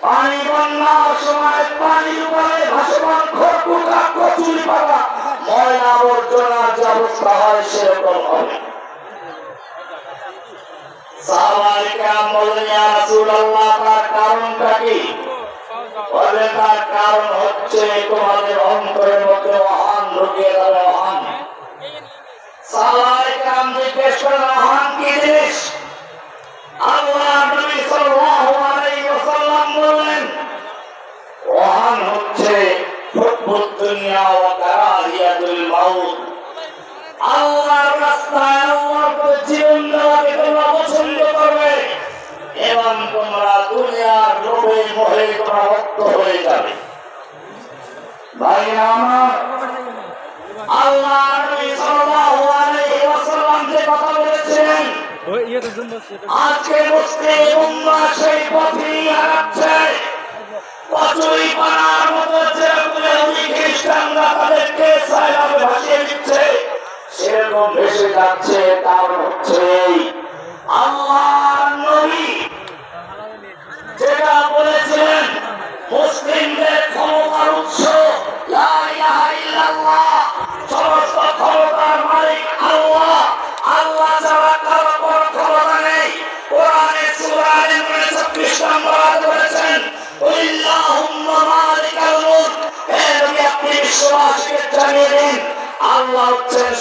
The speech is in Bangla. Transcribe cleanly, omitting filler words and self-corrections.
পানি বন্যার সময় পানির উপরে ভাসমান খড়কুটা কচুরি পাতা ময়লা আবর্জনার যে অবস্থা হয় সেরকম হবে। সাহাবায়ে কেরাম বললেন, ইয়া রাসূলুল্লাহ, তার কারণটা কি? বলে, তার কারণ হচ্ছে তোমাদের অন্তরের মধ্যে ওহান ঢুকিয়ে দেবে। ওহান। সাহাবায়ে কেরাম জিজ্ঞেস করলেন, ওহান কি জিনিস? আল্লাহ নবী সাল্লাল্লাহু আলাইহি ওয়াসাল্লাম বললেন, ওহান হচ্ছে হুব্বুদ দুনিয়া ওয়া কারাহিয়াতুল মাউত। আল্লাহর রাস্তায় আল্লাহর জীবন দেওয়াকে তোমরা পছন্দ করবে এবং তোমরা দুনিয়ার লোভে মোহে তোমরা মুক্ত হয়ে যাবে। ভাই আমার, আল্লাহ নবী সাল্লাল্লাহু আলাইহি ওয়াসাল্লাম যে কথা বলেছেন, আজকে মুসলিম উম্মাহ সেই পথই হারাচ্ছে। কচুরি পানার মতো যেরকম ইহুদি খ্রিস্টানরা তাদেরকে সাইলাবে ভাসিয়ে দিচ্ছে, সেরকম ভেসে যাচ্ছে। কারণ হচ্ছে আল্লাহর নবী যেটা বলেছিলেন, মুসলিমদের ক্ষমতার উৎস লা ইলাহা ইল্লাল্লাহ, সমস্ত ক্ষমতার মালিক আল্লাহ। আল্লাহ ছাড়া কারো কোনো ক্ষমতা নেই। কোরআনে সূরা আল-ইমরান 26 নম্বর আয়াত বলেছেন, কুল্লাহুম্মা মালিকাল মুলক, হে নবী আপনি বিশ্ববাসীকে জানিয়ে দিন, আল্লাহ হচ্ছেন